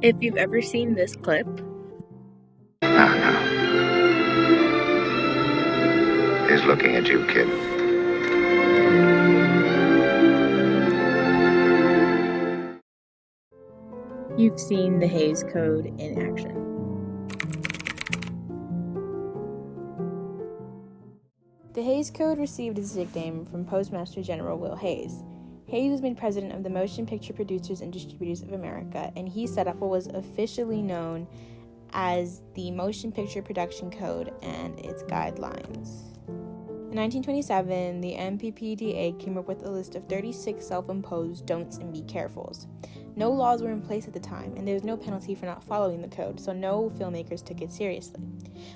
If you've ever seen this clip, Now. He's looking at you, kid. you've seen the Hays Code in action. The Hays Code received its nickname from Postmaster General Will Hays. Hays was made president of the Motion Picture Producers and Distributors of America, and he set up what was officially known as the Motion Picture Production Code and its guidelines. In 1927, the MPPDA came up with a list of 36 self-imposed don'ts and be carefuls. No laws were in place at the time, and there was no penalty for not following the code, so no filmmakers took it seriously.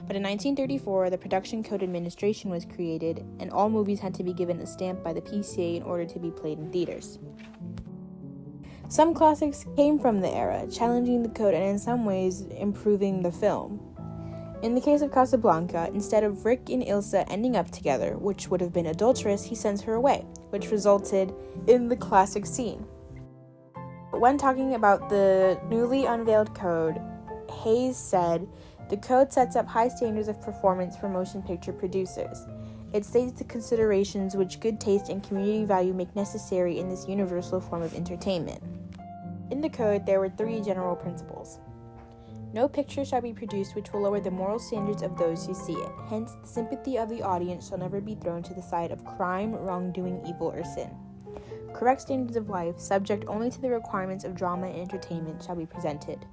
But in 1934, the Production Code Administration was created, and all movies had to be given a stamp by the PCA in order to be played in theaters. Some classics came from the era, challenging the code and in some ways improving the film. In the case of Casablanca, instead of Rick and Ilsa ending up together, which would have been adulterous, he sends her away, which resulted in the classic scene. When talking about the newly unveiled code, Hays said, "The code sets up high standards of performance for motion picture producers. It states the considerations which good taste and community value make necessary in this universal form of entertainment." In the code, there were 3 general principles. No picture shall be produced which will lower the moral standards of those who see it. Hence, the sympathy of the audience shall never be thrown to the side of crime, wrongdoing, evil, or sin. Correct standards of life, subject only to the requirements of drama and entertainment, shall be presented.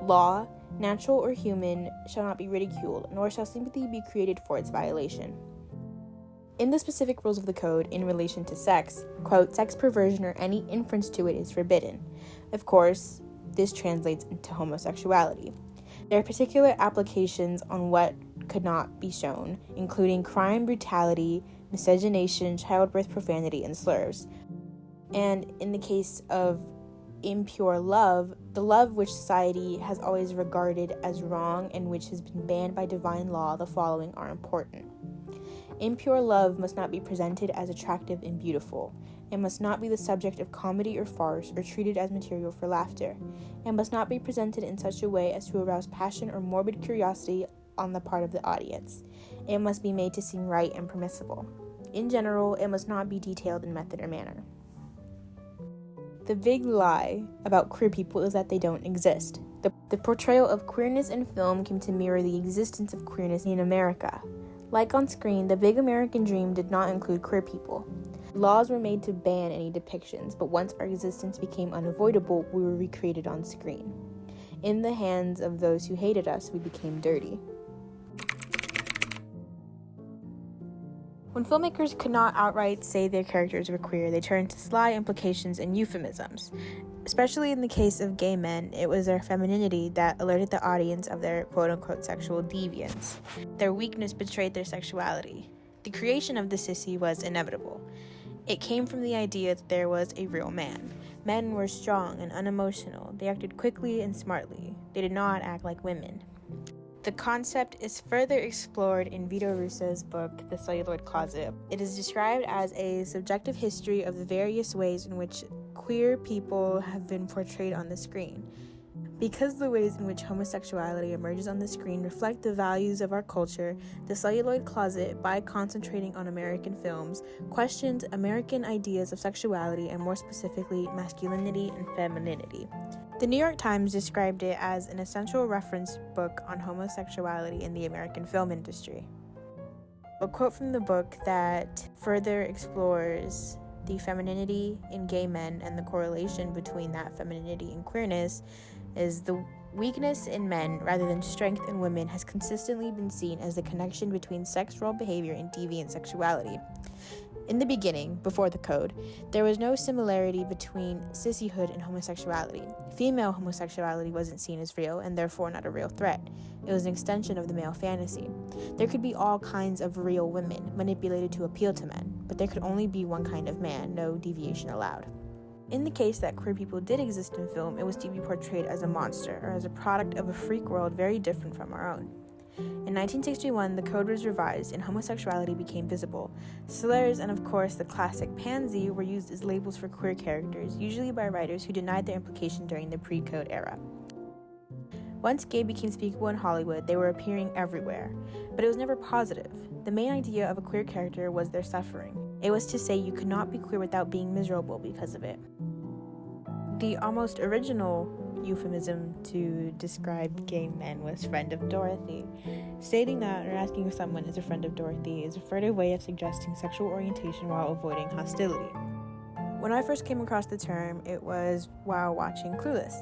Law, natural or human, shall not be ridiculed, nor shall sympathy be created for its violation. In the specific rules of the code in relation to sex, quote, sex perversion or any inference to it is forbidden. Of course, this translates into homosexuality. There are particular applications on what could not be shown, including crime, brutality, miscegenation, childbirth, profanity, and slurs. And in the case of impure love, the love which society has always regarded as wrong and which has been banned by divine law, the following are important. Impure love must not be presented as attractive and beautiful. It must not be the subject of comedy or farce or treated as material for laughter. It must not be presented in such a way as to arouse passion or morbid curiosity on the part of the audience. It must be made to seem right and permissible. In general, it must not be detailed in method or manner. The big lie about queer people is that they don't exist. The portrayal of queerness in film came to mirror the existence of queerness in America. Like on screen, the big American dream did not include queer people. Laws were made to ban any depictions, but once our existence became unavoidable, we were recreated on screen. In the hands of those who hated us, we became dirty. When filmmakers could not outright say their characters were queer, they turned to sly implications and euphemisms. Especially in the case of gay men, it was their femininity that alerted the audience of their quote-unquote sexual deviance. Their weakness betrayed their sexuality. The creation of the sissy was inevitable. It came from the idea that there was a real man. Men were strong and unemotional. They acted quickly and smartly. They did not act like women. The concept is further explored in Vito Russo's book, The Celluloid Closet. It is described as a subjective history of the various ways in which queer people have been portrayed on the screen. Because the ways in which homosexuality emerges on the screen reflect the values of our culture, The Celluloid Closet, by concentrating on American films, questions American ideas of sexuality and more specifically masculinity and femininity. The New York Times described it as an essential reference book on homosexuality in the American film industry. A quote from the book that further explores the femininity in gay men and the correlation between that femininity and queerness is the weakness in men rather than strength in women has consistently been seen as the connection between sex role behavior and deviant sexuality. In the beginning, before the code, there was no similarity between sissyhood and homosexuality. Female homosexuality wasn't seen as real and therefore not a real threat. It was an extension of the male fantasy. There could be all kinds of real women manipulated to appeal to men, but there could only be one kind of man, no deviation allowed. In the case that queer people did exist in film, it was to be portrayed as a monster or as a product of a freak world very different from our own. In 1961, the code was revised and homosexuality became visible. Slurs and, of course, the classic pansy were used as labels for queer characters, usually by writers who denied their implication during the pre-code era. Once gay became speakable in Hollywood, they were appearing everywhere, but it was never positive. The main idea of a queer character was their suffering. It was to say you could not be queer without being miserable because of it. The almost original euphemism to describe gay men was friend of Dorothy. Stating that or asking if someone is a friend of Dorothy is a furtive way of suggesting sexual orientation while avoiding hostility. When I first came across the term, it was while watching Clueless.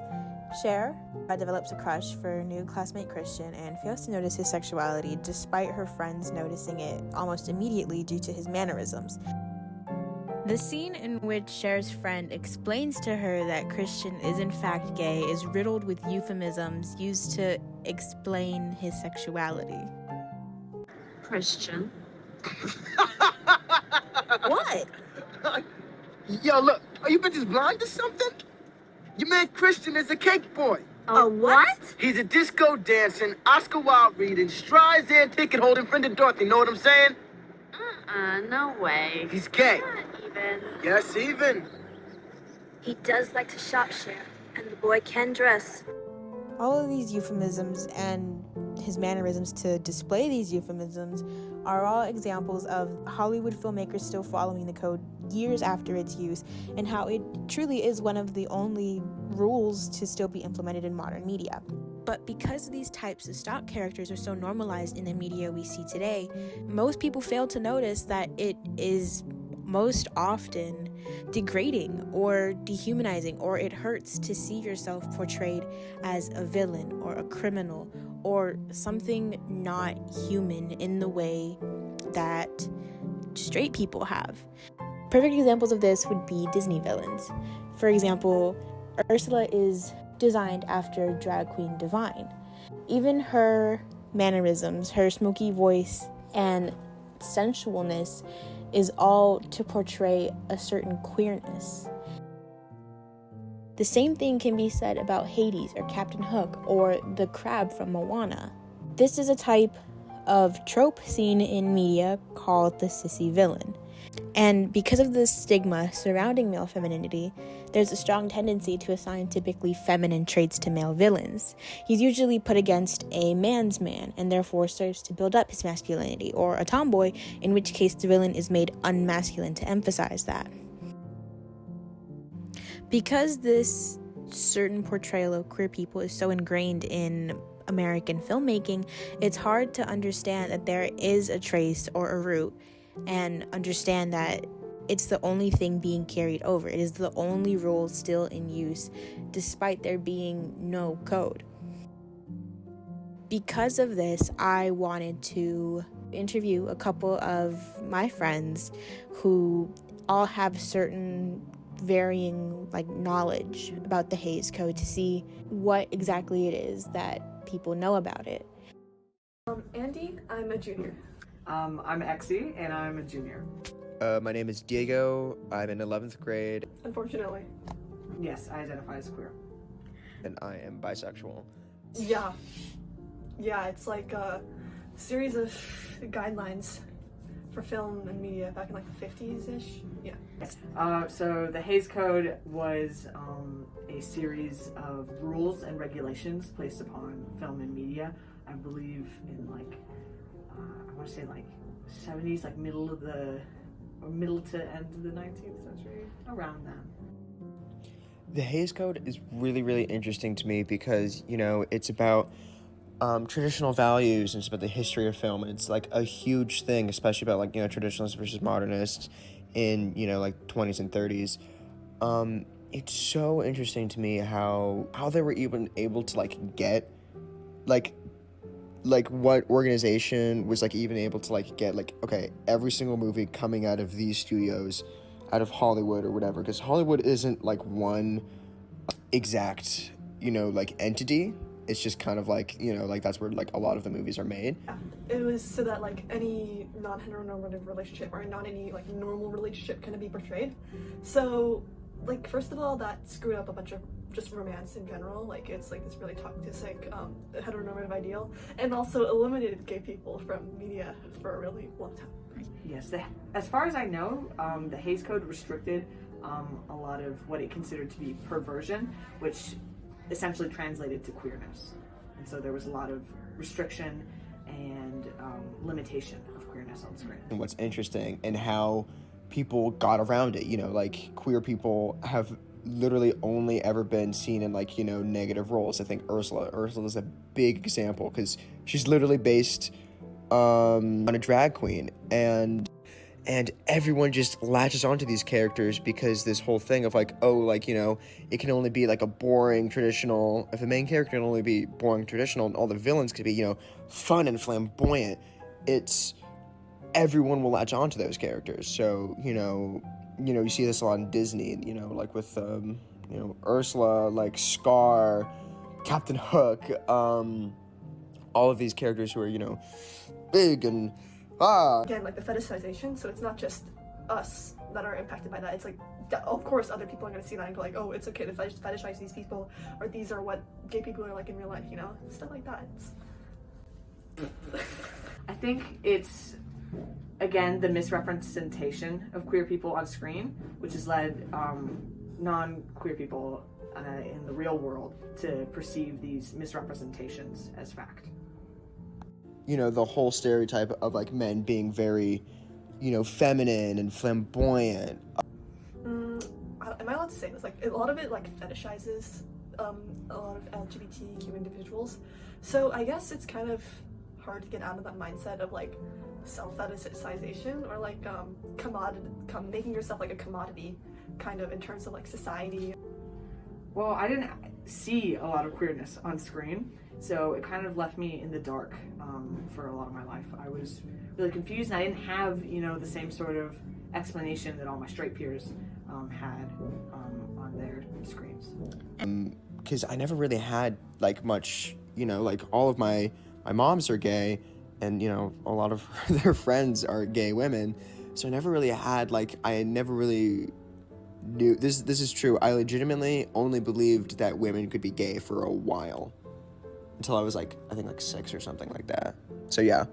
Cher develops a crush for new classmate Christian and fails to notice his sexuality despite her friends noticing it almost immediately due to his mannerisms. The scene in which Cher's friend explains to her that Christian is in fact gay is riddled with euphemisms used to explain his sexuality. Christian. What? Yo, look, are you bitches blind or something? Your man Christian is a cake boy. A what? He's a disco dancing, Oscar Wilde reading, Streisand ticket holding friend of Dorothy, know what I'm saying? No way. He's gay. Not even. Yes, even. He does like to shop share, and the boy can dress. All of these euphemisms and his mannerisms to display these euphemisms are all examples of Hollywood filmmakers still following the code years after its use, and how it truly is one of the only rules to still be implemented in modern media. But because these types of stock characters are so normalized in the media we see today, most people fail to notice that it is most often degrading or dehumanizing, or it hurts to see yourself portrayed as a villain or a criminal or something not human in the way that straight people have. Perfect examples of this would be Disney villains. For example, Ursula is designed after drag queen Divine. Even her mannerisms, her smoky voice, and sensualness is all to portray a certain queerness. The same thing can be said about Hades or Captain Hook or the crab from Moana. This is a type of trope seen in media called the sissy villain. And because of the stigma surrounding male femininity, there's a strong tendency to assign typically feminine traits to male villains. He's usually put against a man's man and therefore serves to build up his masculinity, or a tomboy, in which case the villain is made unmasculine to emphasize that. Because this certain portrayal of queer people is so ingrained in American filmmaking, it's hard to understand that there is a trace or a root, and understand that it's the only thing being carried over. It is the only rule still in use, despite there being no code. Because of this, I wanted to interview a couple of my friends who all have certain varying knowledge about the Hays Code to see what exactly it is that people know about it. Andy, I'm a junior. I'm Exie, and I'm a junior. My name is Diego. I'm in 11th grade. Unfortunately. Yes, I identify as queer. And I am bisexual. Yeah, it's like a series of guidelines for film and media back in the 50s-ish. Yeah. So the Hays Code was a series of rules and regulations placed upon film and media, I believe in I want to say 70s, middle to end of the 19th century, around then. The Hays Code is really, really interesting to me because, it's about traditional values, and it's about the history of film, and it's a huge thing, especially about traditionalists versus modernists in 20s and 30s. It's so interesting to me how they were even able to get what organization was even able to get okay, every single movie coming out of these studios, out of Hollywood or whatever, because Hollywood isn't one exact entity. It's just kind of that's where a lot of the movies are made. Yeah. It was so that any non-heteronormative relationship or not any normal relationship can be portrayed. So first of all, that screwed up a bunch of just romance in general. It's this really toxic heteronormative ideal, and also eliminated gay people from media for a really long time. Yes, as far as I know, the Hays Code restricted a lot of what it considered to be perversion, which essentially translated to queerness. And so there was a lot of restriction and limitation of queerness on screen. And what's interesting and how people got around it, like queer people have literally only ever been seen in like, negative roles. I think Ursula is a big example because she's literally based on a drag queen, and everyone just latches onto these characters because this whole thing of like, it can only be like a boring traditional, if the main character can only be boring traditional and all the villains could be, fun and flamboyant, everyone will latch onto those characters. So, you see this a lot in Disney, like with, Ursula, like Scar, Captain Hook, all of these characters who are, big and, Again, like the fetishization, so it's not just us that are impacted by that. It's like, of course, other people are going to see that and go like, oh, it's okay to fetishize these people, or these are what gay people are like in real life, stuff like that. I think it's, again, the misrepresentation of queer people on screen, which has led non-queer people in the real world to perceive these misrepresentations as fact. The whole stereotype of like men being very, feminine and flamboyant. Am I allowed to say this? Like, a lot of it like fetishizes a lot of LGBTQ individuals. So I guess it's kind of hard to get out of that mindset of like self-fetishization or like making yourself like a commodity kind of in terms of like society. Well, I didn't see a lot of queerness on screen, so it kind of left me in the dark for a lot of my life. I was really confused, and I didn't have, the same sort of explanation that all my straight peers had on their screens. Because I never really had like much, like all of my moms are gay, and a lot of their friends are gay women, so I never really had I never really knew this is true. I legitimately only believed that women could be gay for a while until I was I think 6 or something like that. So yeah,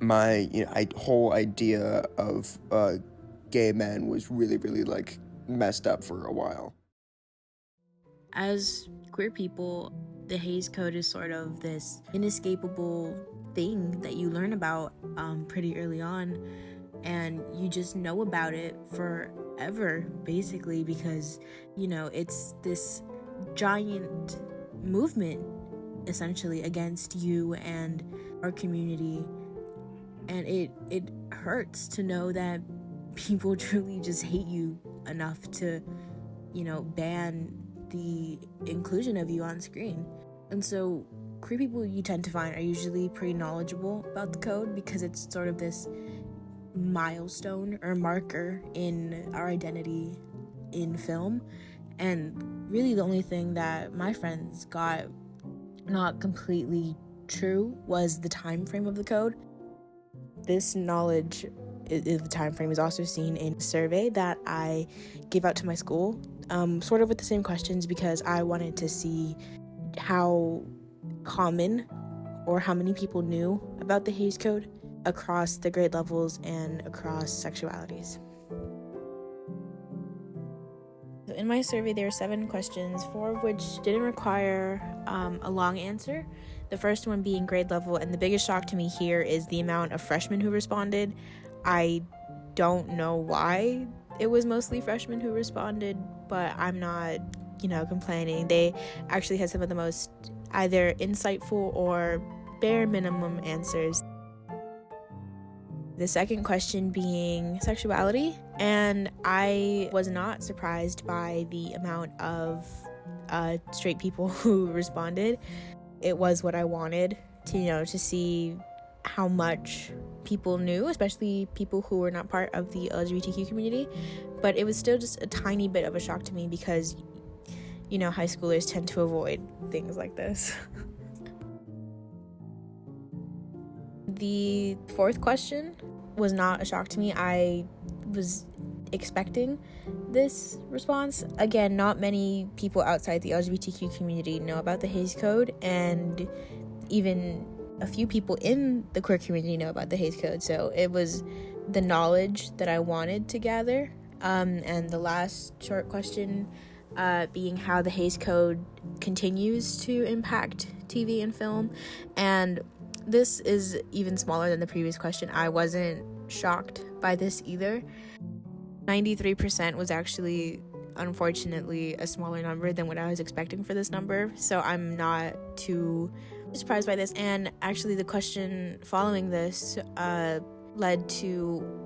my whole idea of gay men was really messed up for a while. As queer people, the Hays Code is sort of this inescapable thing that you learn about pretty early on, and you just know about it forever, basically, because, it's this giant movement, essentially, against you and our community, and it hurts to know that people truly just hate you enough to, ban the inclusion of you on screen. And so queer people you tend to find are usually pretty knowledgeable about the code because it's sort of this milestone or marker in our identity in film. And really the only thing that my friends got not completely true was the time frame of the code. This knowledge of the time frame is also seen in a survey that I gave out to my school, sort of with the same questions, because I wanted to see how common or how many people knew about the Hays Code across the grade levels and across sexualities. So in my survey, there were 7 questions, 4 of which didn't require a long answer. The first one being grade level, and the biggest shock to me here is the amount of freshmen who responded. I don't know why it was mostly freshmen who responded, but I'm not, complaining. They actually had some of the most either insightful or bare minimum answers. The second question being sexuality, and I was not surprised by the amount of straight people who responded. It was what I wanted to see how much people knew, especially people who were not part of the LGBTQ community, but it was still just a tiny bit of a shock to me because, high schoolers tend to avoid things like this. The fourth question was not a shock to me. I was expecting this response. Again, not many people outside the LGBTQ community know about the Hays Code, and even a few people in the queer community know about the Hays Code, so it was the knowledge that I wanted to gather. And the last short question being how the Hays Code continues to impact TV and film. And this is even smaller than the previous question. I wasn't shocked by this either. 93% was actually, unfortunately, a smaller number than what I was expecting for this number, so I'm not too surprised by this. And actually the question following this led to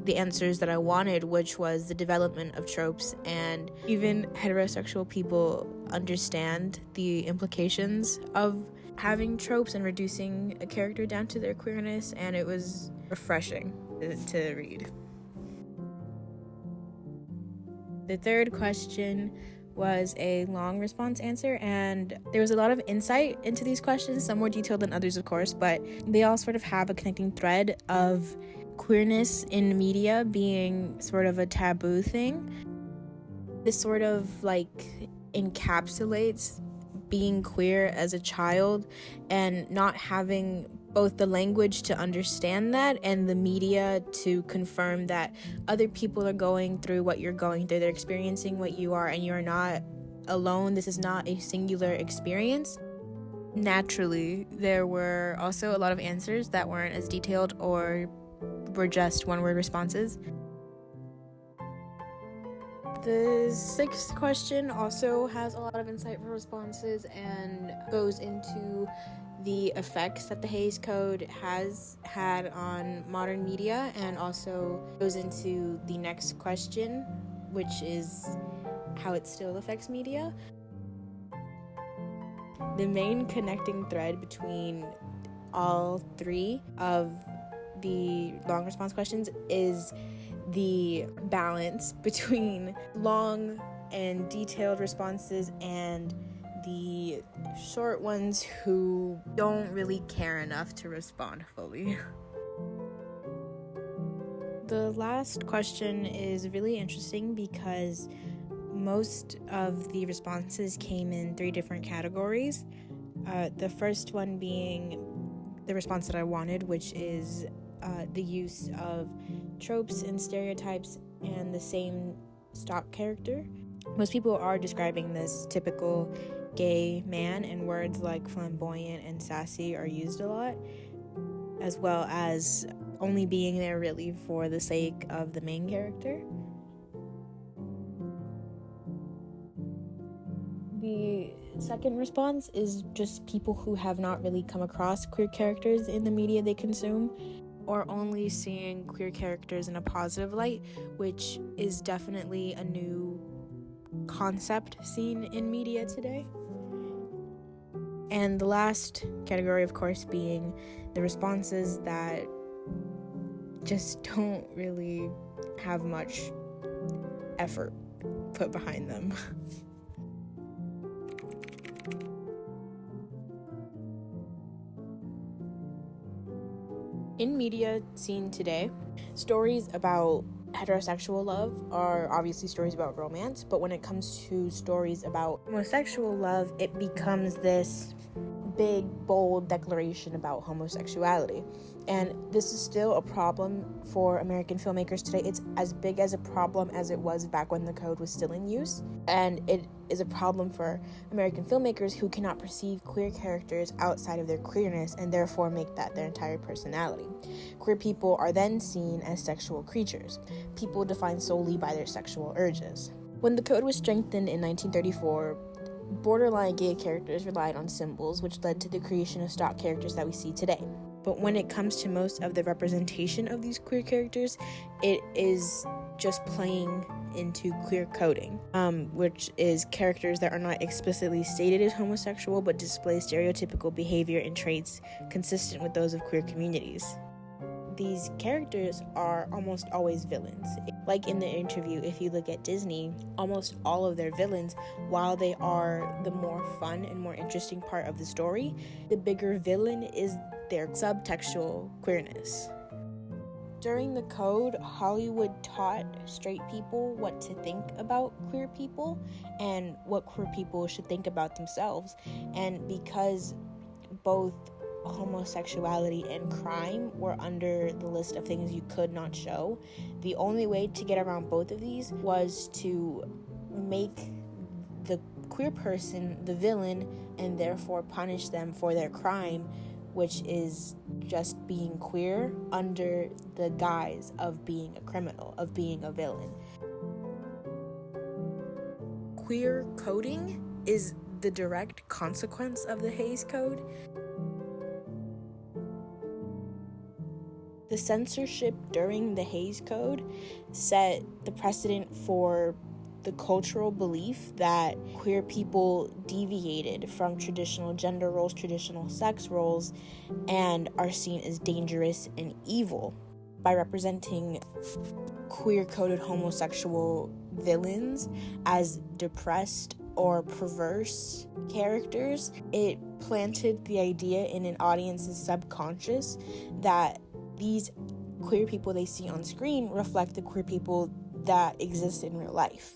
the answers that I wanted, which was the development of tropes. And even heterosexual people understand the implications of having tropes and reducing a character down to their queerness, and it was refreshing to read. The third question was a long response answer, and there was a lot of insight into these questions, some more detailed than others, of course, but they all sort of have a connecting thread of queerness in media being sort of a taboo thing. This sort of like encapsulates being queer as a child and not having both the language to understand that and the media to confirm that other people are going through what you're going through. They're experiencing what you are, and you're not alone. This is not a singular experience. Naturally, there were also a lot of answers that weren't as detailed or were just one-word responses. The sixth question also has a lot of insightful responses and goes into the effects that the Hays Code has had on modern media, and also goes into the next question, which is how it still affects media. The main connecting thread between all three of the long response questions is the balance between long and detailed responses and the short ones who don't really care enough to respond fully. The last question is really interesting because most of the responses came in 3 different categories. The first one being the response that I wanted, which is the use of tropes and stereotypes and the same stock character. Most people are describing this typical gay man, and words like flamboyant and sassy are used a lot, as well as only being there really for the sake of the main character. The second response is just people who have not really come across queer characters in the media they consume, or only seeing queer characters in a positive light, which is definitely a new concept seen in media today. And the last category, of course, being the responses that just don't really have much effort put behind them. In media seen today, stories about heterosexual love are obviously stories about romance, but when it comes to stories about homosexual love, it becomes this big, bold declaration about homosexuality. And this is still a problem for American filmmakers today. It's as big as a problem as it was back when the code was still in use. And it is a problem for American filmmakers who cannot perceive queer characters outside of their queerness and therefore make that their entire personality. Queer people are then seen as sexual creatures, people defined solely by their sexual urges. When the code was strengthened in 1934, borderline gay characters relied on symbols, which led to the creation of stock characters that we see today. But when it comes to most of the representation of these queer characters, it is just playing into queer coding, which is characters that are not explicitly stated as homosexual but display stereotypical behavior and traits consistent with those of queer communities. These characters are almost always villains. Like in the interview, if you look at Disney, almost all of their villains, while they are the more fun and more interesting part of the story, the bigger villain is their subtextual queerness. During the code, Hollywood taught straight people what to think about queer people and what queer people should think about themselves. And because both homosexuality and crime were under the list of things you could not show, the only way to get around both of these was to make the queer person the villain and therefore punish them for their crime, which is just being queer under the guise of being a criminal, of being a villain. Queer coding is the direct consequence of the Hays Code. The censorship during the Hays Code set the precedent for the cultural belief that queer people deviated from traditional gender roles, traditional sex roles, and are seen as dangerous and evil. By representing queer-coded homosexual villains as depressed or perverse characters, it planted the idea in an audience's subconscious that these queer people they see on screen reflect the queer people that exist in real life.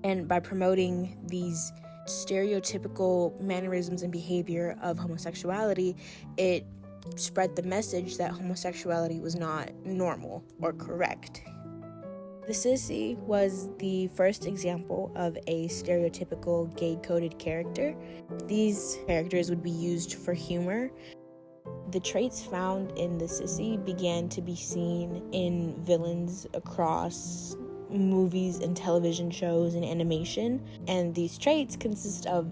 And by promoting these stereotypical mannerisms and behavior of homosexuality, it spread the message that homosexuality was not normal or correct. The Sissy was the first example of a stereotypical gay-coded character. These characters would be used for humor. The traits found in the Sissy began to be seen in villains across movies and television shows and animation, and these traits consist of,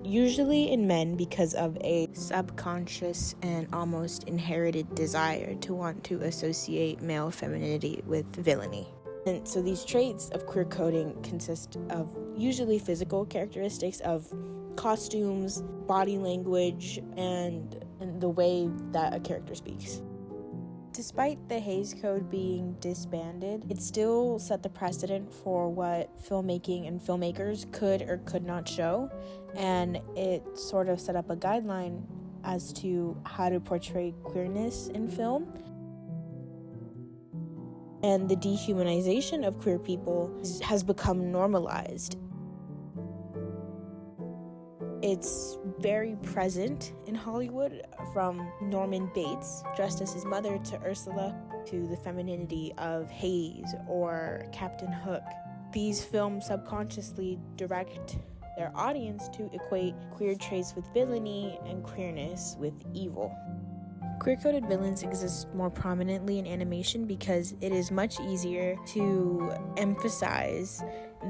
usually in men, because of a subconscious and almost inherited desire to want to associate male femininity with villainy. And so these traits of queer coding consist of usually physical characteristics of costumes, body language, and the way that a character speaks. Despite the Hays Code being disbanded, it still set the precedent for what filmmaking and filmmakers could or could not show, and it sort of set up a guideline as to how to portray queerness in film. And the dehumanization of queer people has become normalized. It's very present in Hollywood, from Norman Bates, dressed as his mother, to Ursula, to the femininity of Hayes or Captain Hook. These films subconsciously direct their audience to equate queer traits with villainy and queerness with evil. Queer-coded villains exist more prominently in animation because it is much easier to emphasize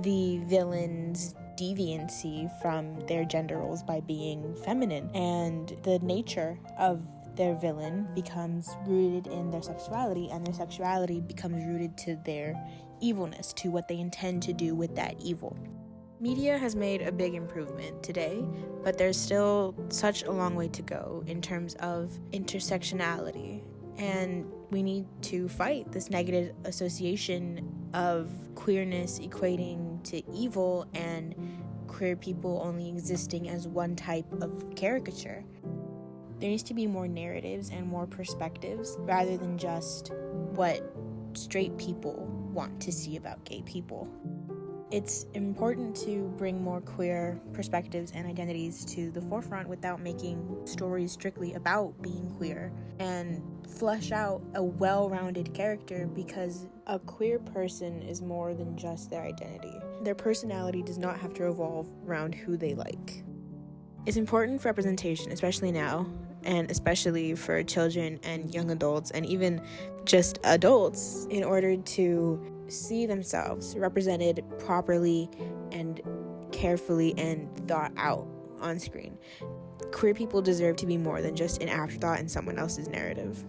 the villain's deviancy from their gender roles by being feminine, and the nature of their villain becomes rooted in their sexuality, and their sexuality becomes rooted to their evilness, to what they intend to do with that evil. Media has made a big improvement today, but there's still such a long way to go in terms of intersectionality, and we need to fight this negative association of queerness equating to evil and queer people only existing as one type of caricature. There needs to be more narratives and more perspectives rather than just what straight people want to see about gay people. It's important to bring more queer perspectives and identities to the forefront without making stories strictly about being queer, and flesh out a well-rounded character, because a queer person is more than just their identity. Their personality does not have to revolve around who they like. It's important for representation, especially now, and especially for children and young adults and even just adults, in order to see themselves represented properly and carefully and thought out on screen. Queer people deserve to be more than just an afterthought in someone else's narrative.